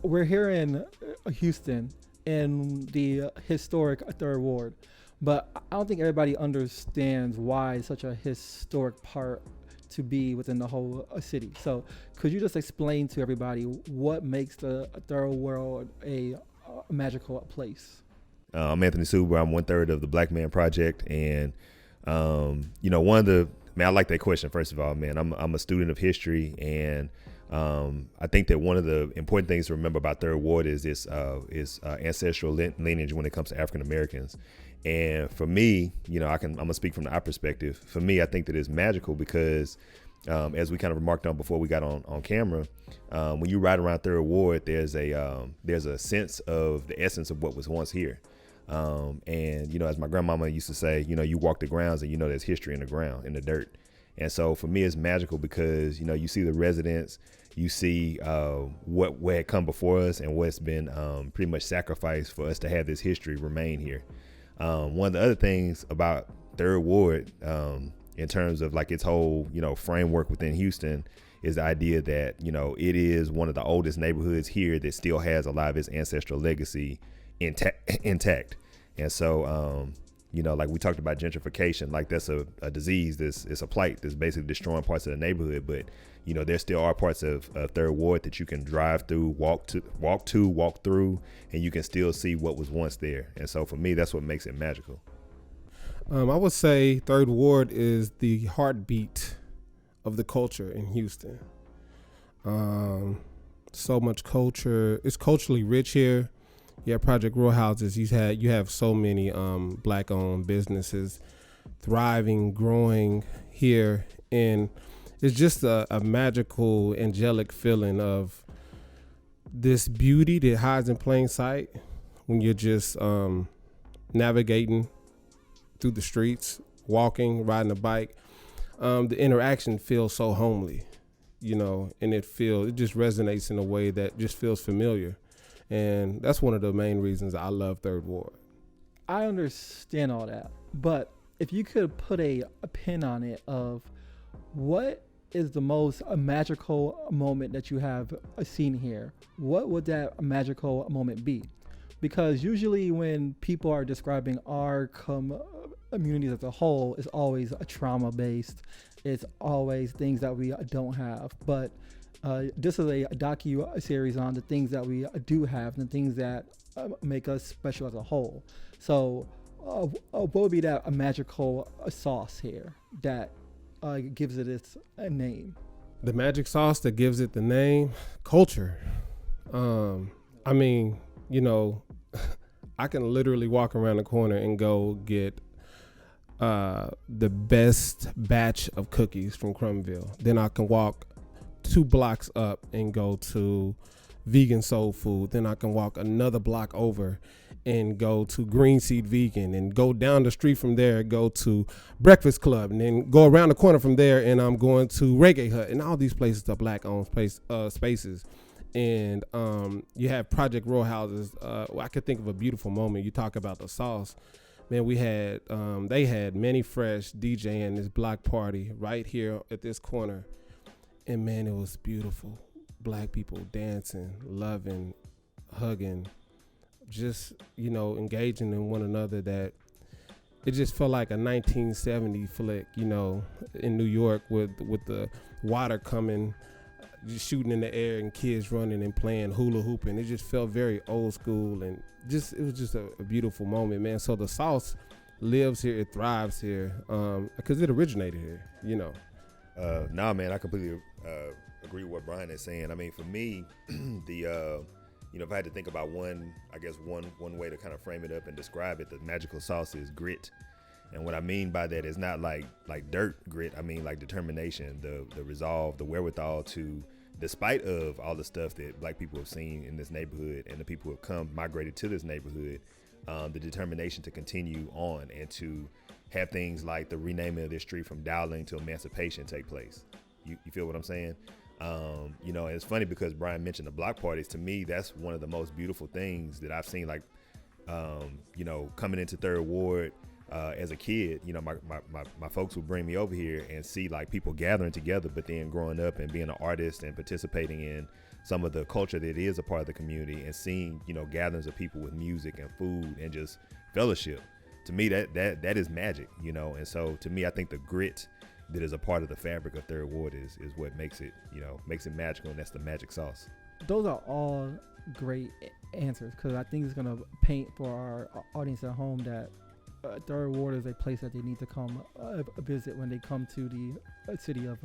we're here in Houston in the historic Third Ward, but I don't think everybody understands why it's such a historic part to be within the whole city. So, could you just explain to everybody what makes the Third Ward a magical place? I'm Anthony Suber. I'm 1/3 of the Black Man Project, and one of the man, I like that question. First of all, man, I'm a student of history, and I think that one of the important things to remember about Third Ward is this ancestral lineage when it comes to African Americans. And for me, I'm gonna speak from the eye perspective. For me, I think that it's magical because, as we kind of remarked on before we got on camera, when you ride around Third Ward, there's a sense of the essence of what was once here. And as my grandmama used to say, you walk the grounds and there's history in the ground, in the dirt. And so for me, it's magical because, you see the residents, you see what had come before us and what's been pretty much sacrificed for us to have this history remain here. One of the other things about Third Ward, in terms of like its whole, framework within Houston, is the idea that, it is one of the oldest neighborhoods here that still has a lot of its ancestral legacy intact. And so, like we talked about gentrification, like that's a disease, it's a plight that's basically destroying parts of the neighborhood. But, there still are parts of Third Ward that you can drive through, walk through, and you can still see what was once there. And so for me, that's what makes it magical. I would say Third Ward is the heartbeat of the culture in Houston. So much culture. It's culturally rich here. You have Project Row Houses. You have so many Black-owned businesses thriving, growing here, and it's just a magical, angelic feeling of this beauty that hides in plain sight when you're just navigating through the streets, walking, riding a bike. The interaction feels so homely, and it just resonates in a way that just feels familiar. And that's one of the main reasons I love Third Ward. I understand all that, but if you could put a pin on it of what is the most magical moment that you have seen here, what would that magical moment be? Because usually when people are describing our communities as a whole, it's always a trauma-based. It's always things that we don't have. But this is a docu-series on the things that we do have and the things that make us special as a whole. So what would be that magical sauce here that gives it its name? The magic sauce that gives it the name? Culture. I can literally walk around the corner and go get the best batch of cookies from Crumville. Then I can walk 2 blocks up and go to vegan soul food. Then I can walk another block over and go to Green Seed Vegan, and go down the street from there, go to Breakfast Club, and then go around the corner from there, and I'm going to Reggae Hut. And all these places are Black-owned spaces. And you have Project Row Houses. I could think of a beautiful moment. You talk about the sauce. Man, they had Manny Fresh DJing this block party right here at this corner. And man, it was beautiful. Black people dancing, loving, hugging, just, engaging in one another. That it just felt like a 1970 flick, in New York with the water coming, just shooting in the air and kids running and playing hula hooping. It just felt very old school, and it was just a beautiful moment, man. So the sauce lives here, it thrives here, because it originated here, Nah, man, I completely agree with what Brian is saying. I mean, for me, if I had to think about one way to kind of frame it up and describe it, the magical sauce is grit. And what I mean by that is not like dirt grit. I mean like determination, the resolve, the wherewithal to, despite of all the stuff that Black people have seen in this neighborhood and the people who have migrated to this neighborhood, the determination to continue on and to have things like the renaming of this street from Dowling to Emancipation take place. You feel what I'm saying? And it's funny because Brian mentioned the block parties. To me, that's one of the most beautiful things that I've seen, like, coming into Third Ward as a kid. My folks would bring me over here and see like people gathering together, but then growing up and being an artist and participating in some of the culture that is a part of the community, and seeing, you know, gatherings of people with music and food and just fellowship. To me, that is magic, you know. And so to me, I think the grit that is a part of the fabric of Third Ward is what makes it, you know, makes it magical, and that's the magic sauce. Those are all great answers, because I think it's going to paint for our audience at home that Third Ward is a place that they need to come visit when they come to the city of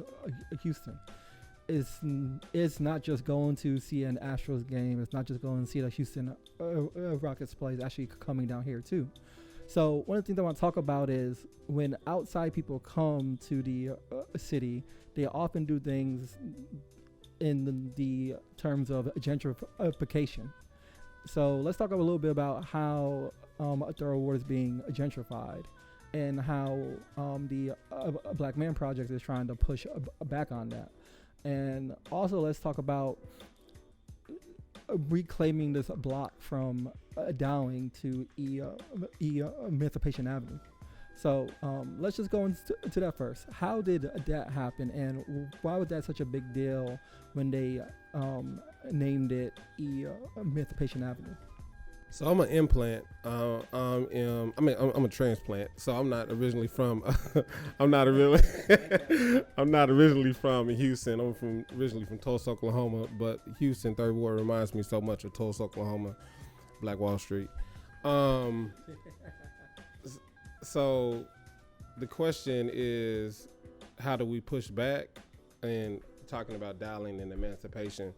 Houston. It's not just going to see an Astros game. It's not just going to see the Houston Rockets play. It's actually coming down here too. So one of the things I want to talk about is when outside people come to the city, they often do things in the terms of gentrification. So let's talk a little bit about how Third Ward is being gentrified, and how the Black Man Project is trying to push back on that. And also let's talk about reclaiming this block from Dowling to Emancipation Avenue. So let's just go into that first. How did that happen, and why was that such a big deal when they named it Emancipation Avenue? So I'm an implant. I'm a transplant. So I'm not originally from. I'm not originally from Houston. I'm originally from Tulsa, Oklahoma. But Houston Third Ward reminds me so much of Tulsa, Oklahoma, Black Wall Street. So the question is, how do we push back? And talking about Dowling and emancipation.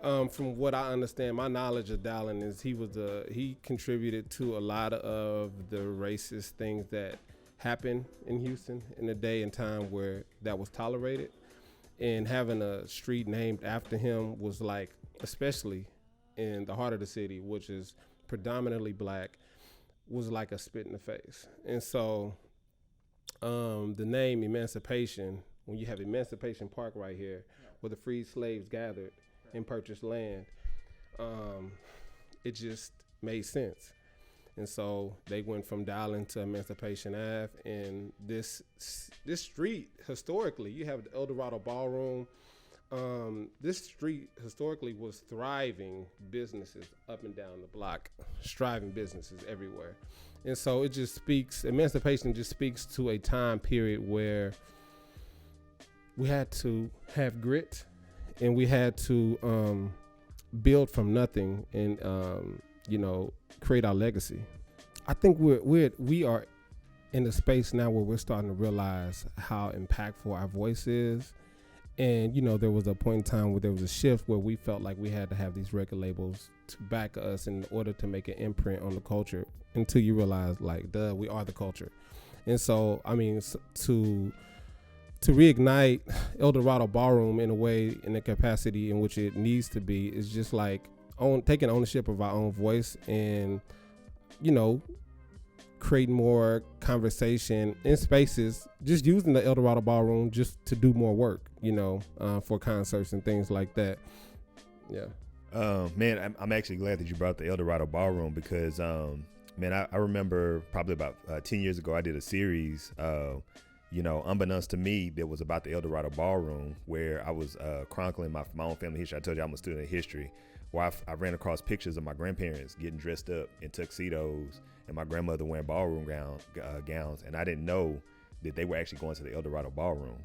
From what I understand, my knowledge of Dowling is he contributed to a lot of the racist things that happened in Houston in a day and time where that was tolerated. And having a street named after him was like, especially in the heart of the city, which is predominantly Black, was like a spit in the face. And so the name Emancipation, when you have Emancipation Park right here, where the freed slaves gathered and purchased land, it just made sense. And so they went from Dowling to Emancipation Ave, and this street, historically, you have the El Dorado Ballroom. This street historically was thriving businesses up and down the block, striving businesses everywhere. And so it just speaks, emancipation just speaks to a time period where we had to have grit, and we had to build from nothing and create our legacy. I think we are in a space now where we're starting to realize how impactful our voice is. And, there was a point in time where there was a shift where we felt like we had to have these record labels to back us in order to make an imprint on the culture, until you realize, like, we are the culture. And so, I mean, to reignite El Dorado Ballroom in a way, in the capacity in which it needs to be, is just like taking ownership of our own voice and, creating more conversation in spaces, just using the El Dorado Ballroom just to do more work, for concerts and things like that. Yeah. Man, I'm actually glad that you brought the El Dorado Ballroom, because, I remember probably about 10 years ago, I did a series, unbeknownst to me, that was about the El Dorado Ballroom, where I was chronicling my own family history. I told you I'm a student of history, where I ran across pictures of my grandparents getting dressed up in tuxedos and my grandmother wearing ballroom gowns, and I didn't know that they were actually going to the El Dorado Ballroom.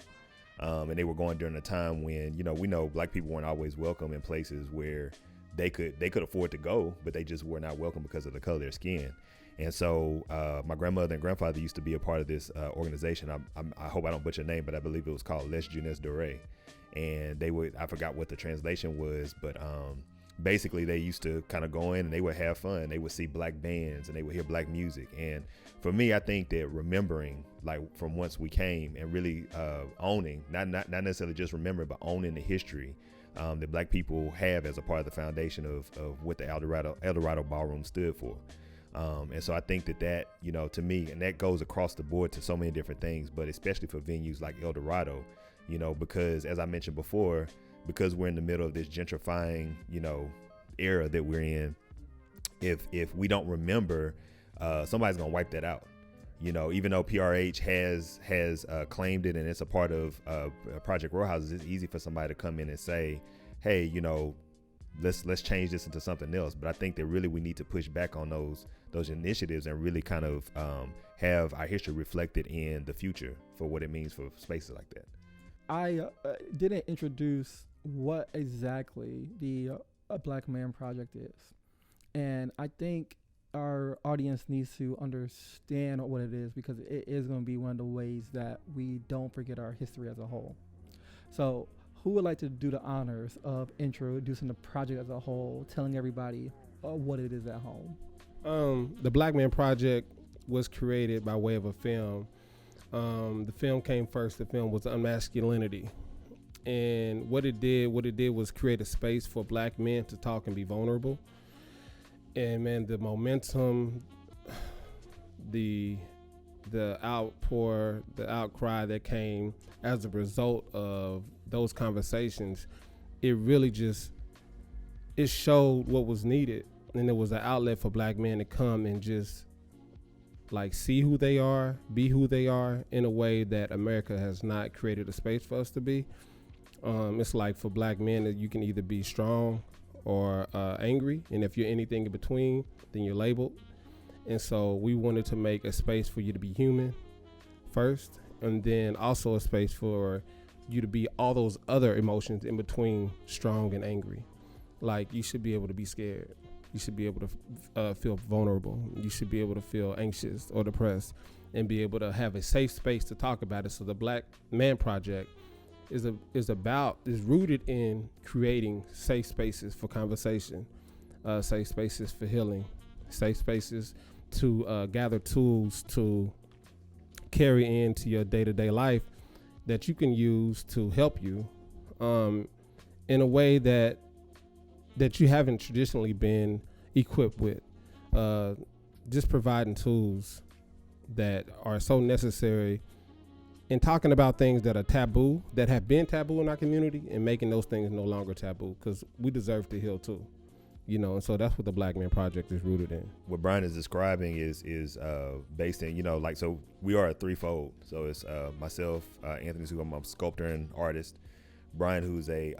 And they were going during a time when, we know Black people weren't always welcome in places where they could afford to go, but they just were not welcome because of the color of their skin. And so my grandmother and grandfather used to be a part of this organization. I hope I don't butcher the name, but I believe it was called Les Jeunesse Dorées. And I forgot what the translation was, but basically they used to kind of go in and they would have fun. They would see Black bands and they would hear Black music. And for me, I think that remembering, like, from whence we came, and really owning, not necessarily just remembering, but owning the history that Black people have as a part of the foundation of what the El Dorado Ballroom stood for. And so I think that, to me, and that goes across the board to so many different things, but especially for venues like El Dorado, because as I mentioned before, because we're in the middle of this gentrifying, era that we're in, if we don't remember, somebody's going to wipe that out. Even though PRH has claimed it and it's a part of Project Row Houses, it's easy for somebody to come in and say, hey, let's change this into something else. But I think that really we need to push back on those initiatives and really kind of have our history reflected in the future for what it means for spaces like that. I didn't introduce what exactly the Black Man Project is. And I think our audience needs to understand what it is, because it is going to be one of the ways that we don't forget our history as a whole. So who would like to do the honors of introducing the project as a whole, telling everybody what it is at home? The Black Man Project was created by way of a film. The film came first. The film was Unmasculinity. And what it did was create a space for Black men to talk and be vulnerable. And man, the momentum, the outpour, the outcry that came as a result of those conversations, it really it showed what was needed. And it was an outlet for Black men to come and just like see who they are, be who they are in a way that America has not created a space for us to be. It's like for Black men that you can either be strong or angry, and if you're anything in between, then you're labeled. And so we wanted to make a space for you to be human first, and then also a space for you to be all those other emotions in between strong and angry. Like you should be able to be scared. You should be able to feel vulnerable. You should be able to feel anxious or depressed and be able to have a safe space to talk about it. So the Black Man Project is rooted in creating safe spaces for conversation, safe spaces for healing, safe spaces to gather tools to carry into your day-to-day life that you can use to help you in a way that you haven't traditionally been equipped with. Just providing tools that are so necessary in talking about things that are taboo, that have been taboo in our community, and making those things no longer taboo, because we deserve to heal too. And so that's what the Black Man Project is rooted in. What Brian is describing is based in, so we are a threefold. So it's myself, Anthony, who I'm a sculptor and artist, Brian, who's a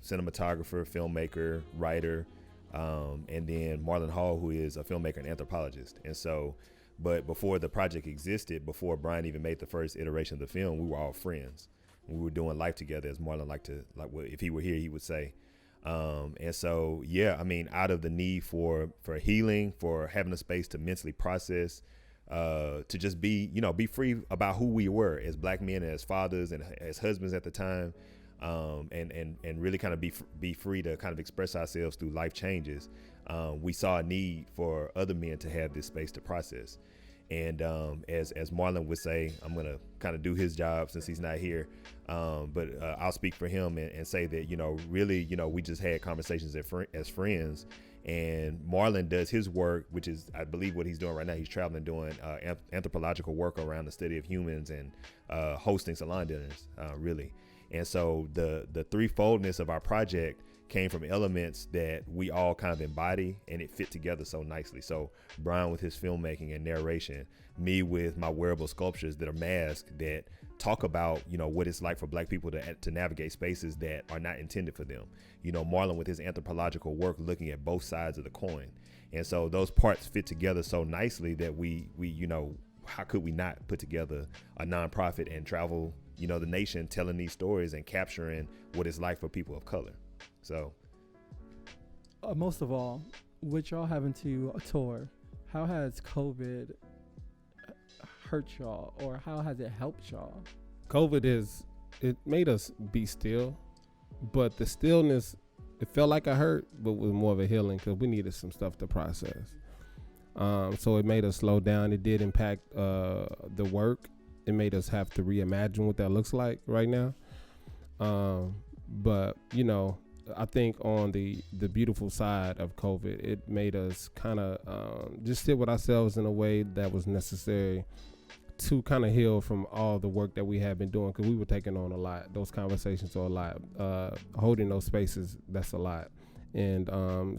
cinematographer, filmmaker, writer, and then Marlon Hall, who is a filmmaker and anthropologist. And so, but before the project existed, before Brian even made the first iteration of the film, we were all friends. We were doing life together, as Marlon if he were here, he would say. And so, out of the need for healing, for having a space to mentally process, to just be free about who we were as Black men, as fathers and as husbands at the time, and really kind of be free to kind of express ourselves through life changes. We saw a need for other men to have this space to process. And as Marlon would say, I'm going to kind of do his job since he's not here. But I'll speak for him and say that, really, we just had conversations as friends. And Marlon does his work, which is, I believe, what he's doing right now. He's traveling, doing anthropological work around the study of humans and hosting salon dinners, really. And so the threefoldness of our project came from elements that we all kind of embody, and it fit together so nicely. So Brian with his filmmaking and narration, me with my wearable sculptures that are masked, that talk about, what it's like for Black people to navigate spaces that are not intended for them. Marlon with his anthropological work, looking at both sides of the coin. And so those parts fit together so nicely that we how could we not put together a nonprofit and travel, the nation, telling these stories and capturing what it's like for people of color. So, most of all, with y'all having to tour, how has COVID hurt y'all, or how has it helped y'all? COVID it made us be still, but the stillness, it felt like a hurt, but was more of a healing, because we needed some stuff to process. So it made us slow down. It did impact the work. It made us have to reimagine what that looks like right now. But I think on the beautiful side of COVID, it made us kind of just sit with ourselves in a way that was necessary to kind of heal from all the work that we had been doing, because we were taking on a lot. Those conversations are a lot. Holding those spaces, that's a lot. And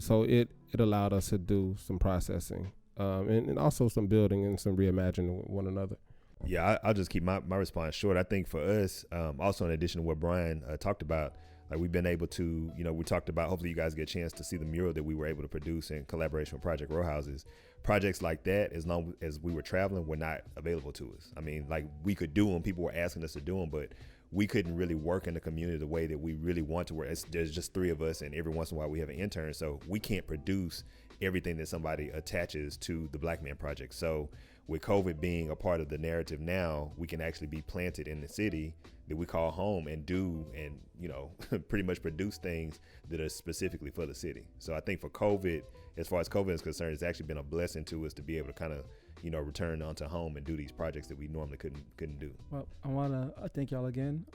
so it allowed us to do some processing and also some building and some reimagining one another. Yeah, I'll just keep my response short. I think for us, also in addition to what Brian talked about, Like we've been able to, we talked about, hopefully you guys get a chance to see the mural that we were able to produce in collaboration with Project Row Houses. Projects like that, as long as we were traveling, were not available to us. I mean, like we could do them, people were asking us to do them, but we couldn't really work in the community the way that we really want to work. There's just 3 of us, and every once in a while we have an intern, so we can't produce everything that somebody attaches to the Black Man Project. So with COVID being a part of the narrative now, we can actually be planted in the city that we call home and do and, pretty much produce things that are specifically for the city. So I think for COVID, as far as COVID is concerned, it's actually been a blessing to us to be able to kind of, return onto home and do these projects that we normally couldn't do. Well, I want to thank y'all again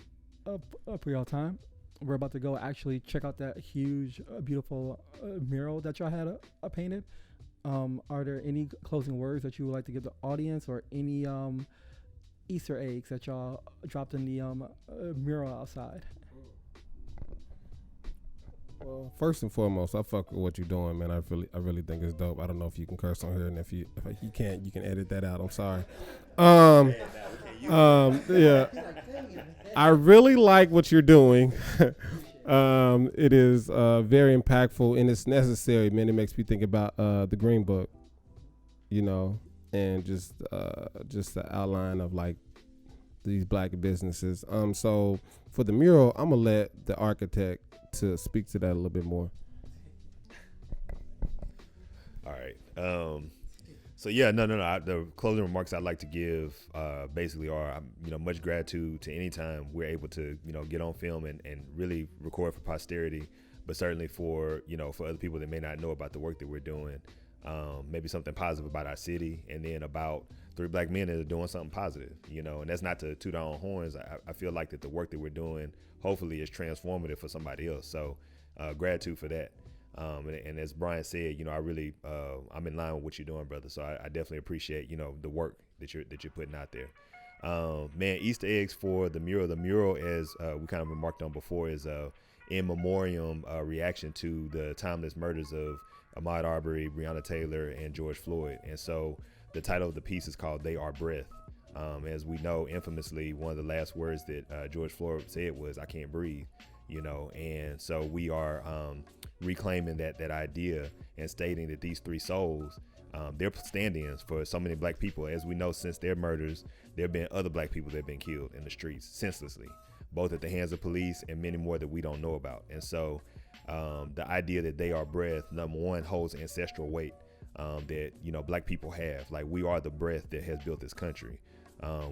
for y'all time. We're about to go actually check out that huge, beautiful mural that y'all had painted. Are there any closing words that you would like to give the audience, or any Easter eggs that y'all dropped in the mural outside? Well, first and foremost, I fuck with what you're doing, man. I really think it's dope. I don't know if you can curse on here, and if you can't, you can edit that out. I'm sorry. Yeah, I really like what you're doing. It is very impactful, and it's necessary, man. It makes me think about the Green Book, and just the outline of like these Black businesses. So for the mural, I'm gonna let the architect to speak to that a little bit more. All right. So yeah, no. The closing remarks I'd like to give basically are, much gratitude to any time we're able to, get on film and really record for posterity, but certainly for other people that may not know about the work that we're doing, maybe something positive about our city, and then about 3 Black men that are doing something positive, and that's not to toot our own horns. I feel like that the work that we're doing hopefully is transformative for somebody else. So gratitude for that. And as Brian said, I really, I'm in line with what you're doing, brother. So I definitely appreciate, the work that you're putting out there. Man, Easter eggs for the mural. The mural, as we kind of remarked on before, is in memoriam reaction to the timeless murders of Ahmaud Arbery, Breonna Taylor, and George Floyd. And so the title of the piece is called "They Are Breath." As we know, infamously, one of the last words that George Floyd said was, "I can't breathe." And so we are reclaiming that idea and stating that these 3 souls, they're stand-ins for so many Black people. As we know, since their murders, there have been other Black people that have been killed in the streets senselessly, both at the hands of police and many more that we don't know about. And so the idea that they are breath, number one, holds ancestral weight that, Black people have. Like, we are the breath that has built this country.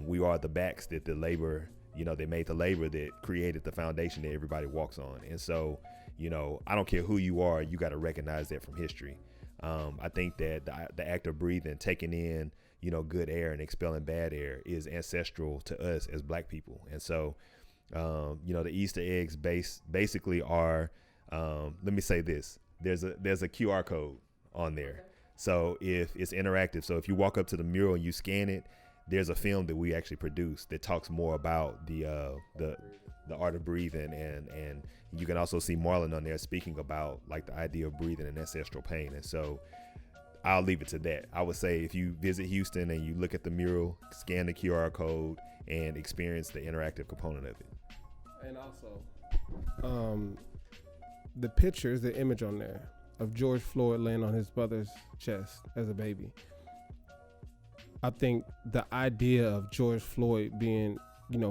We are the backs that the labor, they made the labor that created the foundation that everybody walks on. And so, I don't care who you are, you got to recognize that from history. I think that the act of breathing, taking in, good air and expelling bad air is ancestral to us as Black people. And so, the Easter eggs basically are, let me say this, there's a QR code on there. So if it's interactive, so if you walk up to the mural and you scan it, there's a film that we actually produced that talks more about the art of breathing, and you can also see Marlon on there speaking about like the idea of breathing and ancestral pain. And so I'll leave it to that. I would say if you visit Houston and you look at the mural, scan the QR code and experience the interactive component of it. And also, the picture, the image on there of George Floyd laying on his mother's chest as a baby. I think the idea of George Floyd being,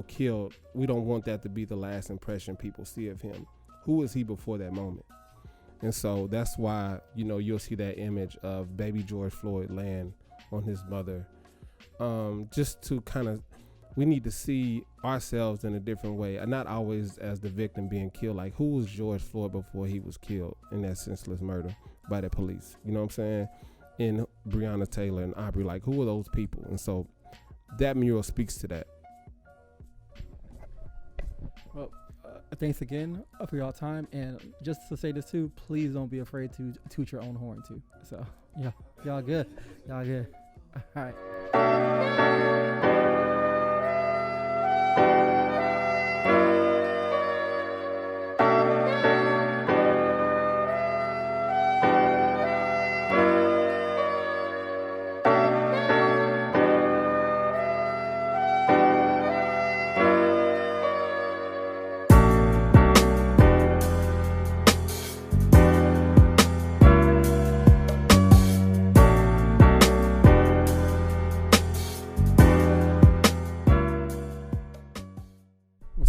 killed, we don't want that to be the last impression people see of him. Who was he before that moment? And so that's why, you'll see that image of baby George Floyd laying on his mother. Just to kind of, we need to see ourselves in a different way, and not always as the victim being killed. Like, who was George Floyd before he was killed in that senseless murder by the police? You know what I'm saying? In Breonna Taylor and Aubrey, like, who are those people? And so that mural speaks to that. Well, thanks again for y'all time, and just to say this too, please don't be afraid to toot your own horn too. So yeah, y'all good. All right.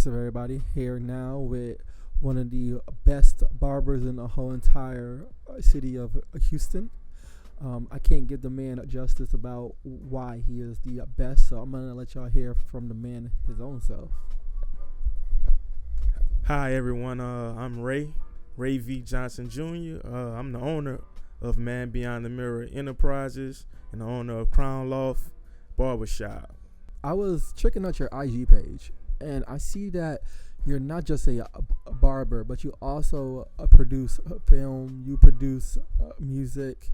What's up, everybody? Here now with one of the best barbers in the whole entire city of Houston. I can't give the man justice about why he is the best, so I'm going to let y'all hear from the man his own self. Hi, everyone. I'm Ray V. Johnson Jr. I'm the owner of Man Beyond the Mirror Enterprises and the owner of Crown Loft Barbershop. I was checking out your IG page, and I see that you're not just a barber, but you also produce film, you produce music.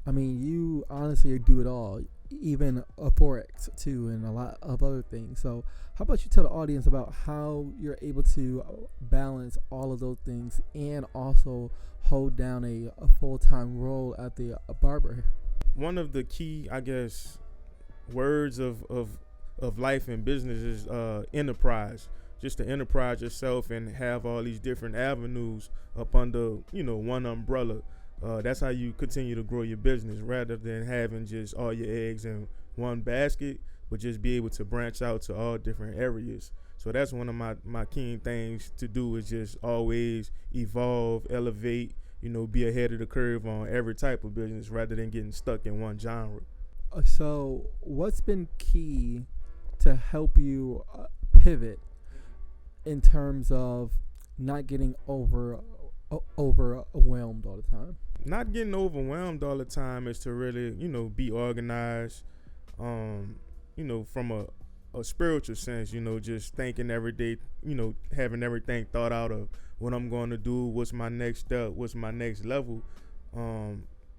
I mean, you honestly do it all, even Forex too, and a lot of other things. So how about you tell the audience about how you're able to balance all of those things and also hold down a full-time role at the barber? One of the key, I guess, words of life and business is enterprise. Just to enterprise yourself and have all these different avenues up under, one umbrella. That's how you continue to grow your business, rather than having just all your eggs in one basket, but just be able to branch out to all different areas. So that's one of my key things to do, is just always evolve, elevate, be ahead of the curve on every type of business rather than getting stuck in one genre. So what's been key to help you pivot in terms of not getting overwhelmed all the time? Not getting overwhelmed all the time is to really, be organized, from a spiritual sense, just thinking every day, having everything thought out of what I'm going to do, what's my next step, what's my next level,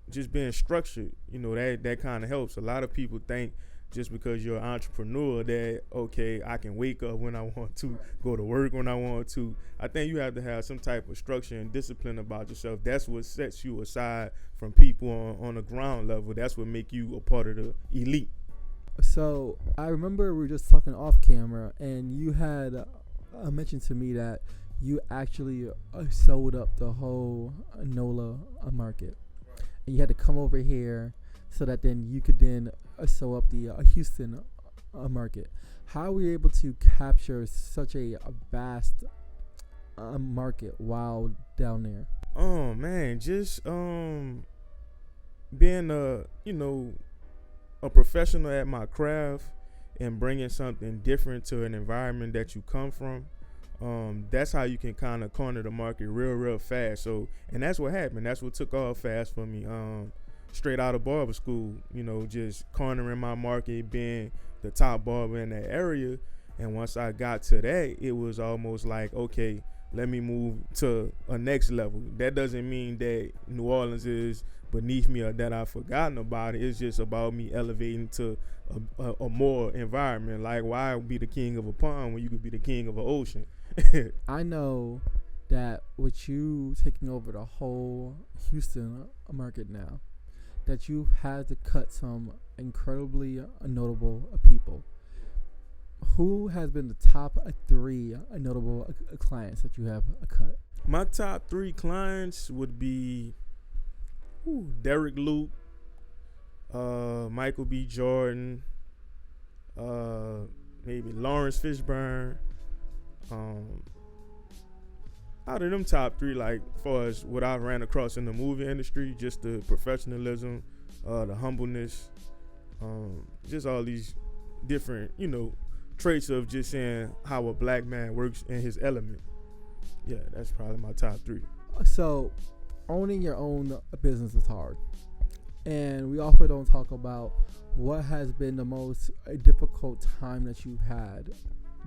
just being structured, that kind of helps. A lot of people think just because you're an entrepreneur that, okay, I can wake up when I want to, go to work when I want to. I think you have to have some type of structure and discipline about yourself. That's what sets you aside from people on the ground level. That's what make you a part of the elite. So I remember we were just talking off camera, and you had mentioned to me that you actually sold up the whole NOLA market. And you had to come over here so that then you could then sew up the Houston market. How were you able to capture such a vast market while down there? Oh man, just being a professional at my craft and bringing something different to an environment that you come from. That's how you can kind of corner the market real fast. So, and that's what happened. That's what took off fast for me. Straight out of barber school, just cornering my market, being the top barber in that area. And once I got to that, it was almost like, okay, let me move to a next level. That doesn't mean that New Orleans is beneath me or that I've forgotten about it. It's just about me elevating to a more environment. Like, why be the king of a pond when you could be the king of an ocean? I know that with you taking over the whole Houston market now, that you've had to cut some incredibly notable people. Who has been the top 3 notable clients that you have cut? My top 3 clients would be Derek Luke, Michael B. Jordan, maybe Lawrence Fishburne. Out of them top 3, like, far as what I ran across in the movie industry, just the professionalism, the humbleness, just all these different, traits of just saying how a black man works in his element. Yeah, that's probably my top 3. So, owning your own business is hard. And we often don't talk about what has been the most difficult time that you've had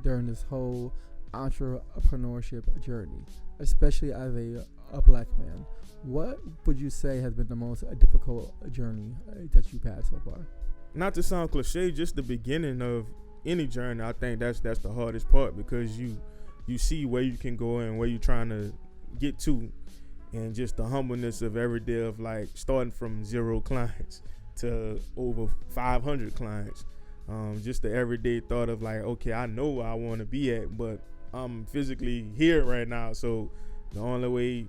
during this whole entrepreneurship journey, especially as a black man. What would you say has been the most difficult journey that you've had so far? Not to sound cliche, just the beginning of any journey. I think that's the hardest part, because you see where you can go and where you're trying to get to, and just the humbleness of every day of, like, starting from 0 clients to over 500 clients. Just the everyday thought of, like, okay, I know where I want to be at, but I'm physically here right now, so the only way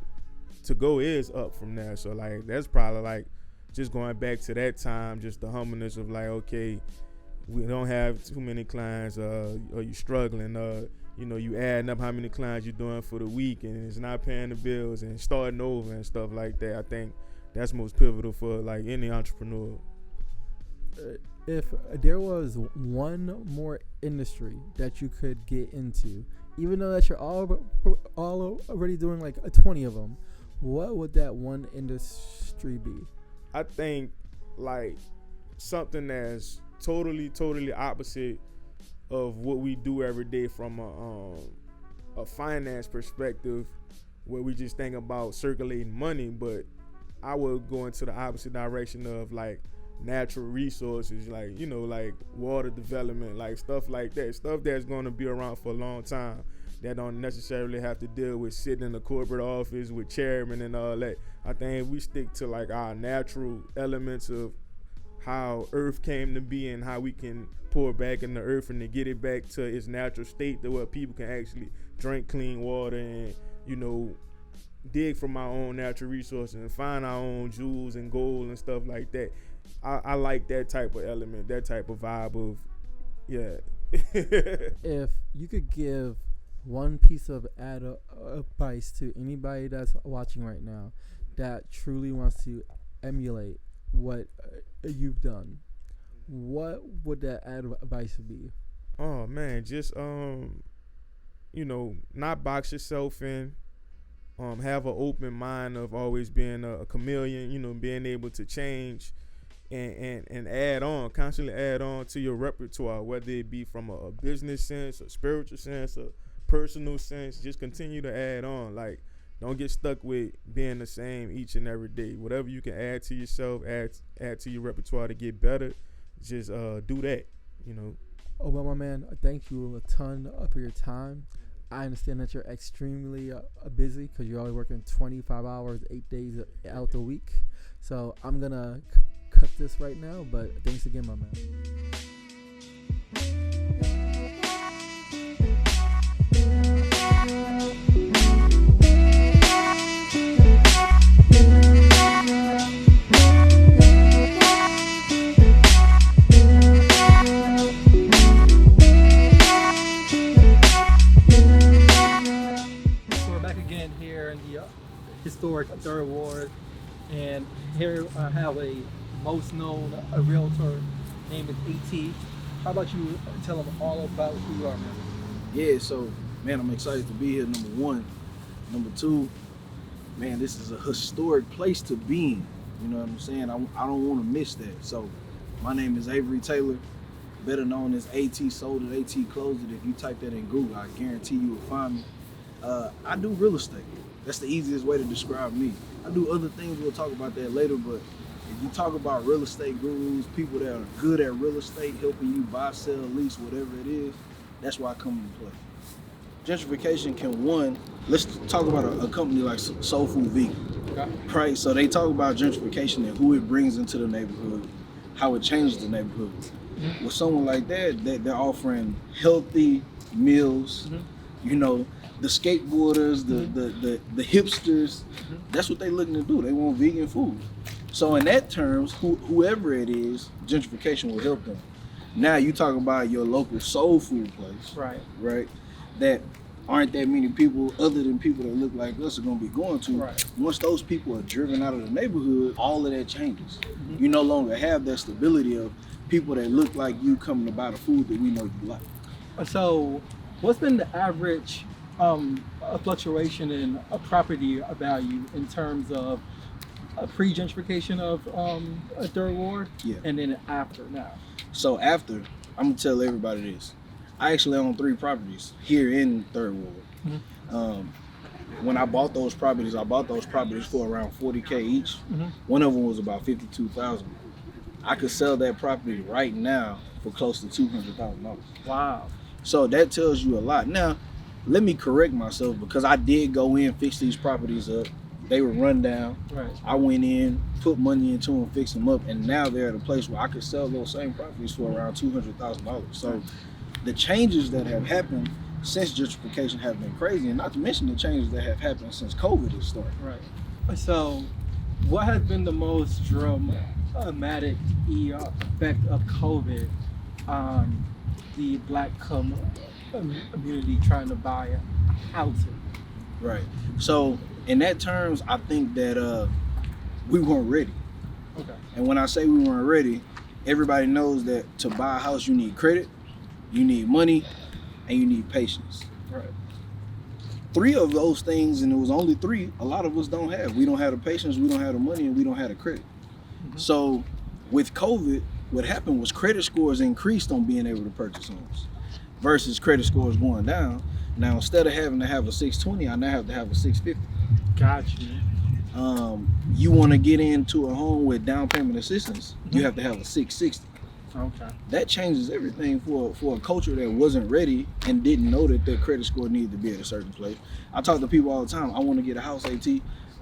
to go is up from there. So, like, that's probably, like, just going back to that time, just the humbleness of, like, okay, we don't have too many clients, or you struggling, you adding up how many clients you're doing for the week and it's not paying the bills and starting over and stuff like that. I think that's most pivotal for like any entrepreneur. If there was one more industry that you could get into, even though that you're all already doing like 20 of them, what would that one industry be? I think like something that's totally opposite of what we do every day from a finance perspective, where we just think about circulating money. But I would go into the opposite direction of like natural resources, like like water development, like stuff like that, stuff that's going to be around for a long time, that don't necessarily have to deal with sitting in a corporate office with chairman and all that. I think if we stick to like our natural elements of how earth came to be and how we can pour back in the earth and to get it back to its natural state, to where people can actually drink clean water and dig from our own natural resources and find our own jewels and gold and stuff like that. I like that type of element, that type of vibe of, yeah. If you could give one piece of advice to anybody that's watching right now that truly wants to emulate what you've done, what would that advice be? Oh man, just not box yourself in. Have an open mind of always being a chameleon, being able to change and add on, constantly add on to your repertoire, whether it be from a business sense, a spiritual sense, a personal sense. Just continue to add on. Like, don't get stuck with being the same each and every day. Whatever you can add to yourself, add to your repertoire to get better, just do that, Oh, well, my man, thank you a ton for your time. I understand that you're extremely busy because you're always working 25 hours, 8 days out the week. So I'm going to cut this right now, but thanks again, my man. Historic Third Ward, and here I have a most known realtor named AT. How about you tell them all about who you are, man? Yeah, so man, I'm excited to be here. Number one, number two, man, this is a historic place to be in. You know what I'm saying? I don't want to miss that. So my name is Avery Taylor, better known as AT Sold It, AT Closed It. If you type that in Google, I guarantee you will find me. I do real estate. That's the easiest way to describe me. I do other things, we'll talk about that later, but if you talk about real estate gurus, people that are good at real estate, helping you buy, sell, lease, whatever it is, that's why I come into play. Gentrification can, let's talk about a company like Soul Food Vegan, okay. Right? So they talk about gentrification and who it brings into the neighborhood, how it changes the neighborhood. Mm-hmm. With someone like that, they're offering healthy meals, mm-hmm. The skateboarders, the hipsters, mm-hmm. That's what they're looking to do. They want vegan food. So in that terms, whoever it is, gentrification will help them. Now you talk about your local soul food place, right? That aren't that many people other than people that look like us are gonna be going to. Right. Once those people are driven out of the neighborhood, all of that changes. Mm-hmm. You no longer have that stability of people that look like you coming to buy the food that we know you like. So what's been the average a fluctuation in a property value in terms of a pre-gentrification of a Third Ward, yeah, and then after now? So after, I'm gonna tell everybody this. I actually own 3 properties here in Third Ward. Mm-hmm. When I bought those properties for around $40K each. Mm-hmm. One of them was about $52,000. I could sell that property right now for close to $200,000. Wow. So that tells you a lot. Now, let me correct myself because I did go in, fix these properties up. They were run down. Right. I went in, put money into them, fix them up, and now they're at a place where I could sell those same properties for around $200,000. So the changes that have happened since gentrification have been crazy, and not to mention the changes that have happened since COVID has started. Right. So what has been the most dramatic effect of COVID on the black community trying to buy housing? Right. So in that terms, I think that we weren't ready. Okay. And when I say we weren't ready, everybody knows that to buy a house, you need credit, you need money, and you need patience. Right. 3 of those things, and it was only 3, a lot of us don't have. We don't have the patience, we don't have the money, and we don't have the credit. Mm-hmm. So with COVID, what happened was credit scores increased on being able to purchase homes versus credit scores going down. Now, instead of having to have a 620, I now have to have a 650. Got you. You want to get into a home with down payment assistance, you have to have a 660. Okay. That changes everything for a culture that wasn't ready and didn't know that their credit score needed to be at a certain place. I talk to people all the time. I want to get a house, AT.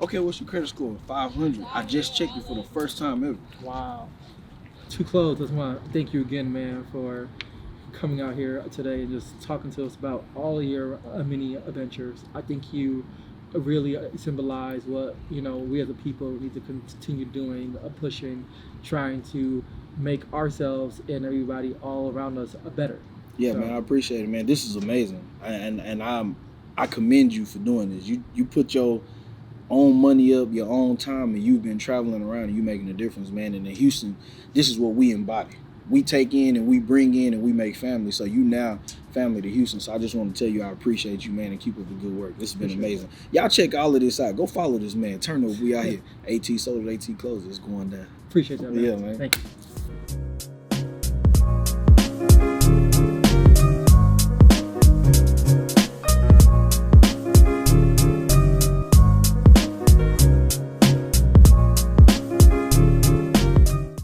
Okay, what's your credit score? 500. I just checked it for the first time ever. Wow. To close, I just want to thank you again, man, for coming out here today and just talking to us about all of your mini adventures. I think you really symbolize what, you know, we as a people need to continue doing, pushing, trying to make ourselves and everybody all around us better. Yeah, So- man, I appreciate it, man. This is amazing, and I commend you for doing this. You put your own money up, your own time, and you've been traveling around and you making a difference, man. And in Houston, this is what we embody. We take in and we bring in and we make family. So you now family to Houston. So I just want to tell you I appreciate you, man, and keep up the good work. This has been amazing. Y'all check all of this out. Go follow this man. Turnover, we out here. AT sold, AT closes. It's going down. Appreciate that, man. Yeah, man. Thank you.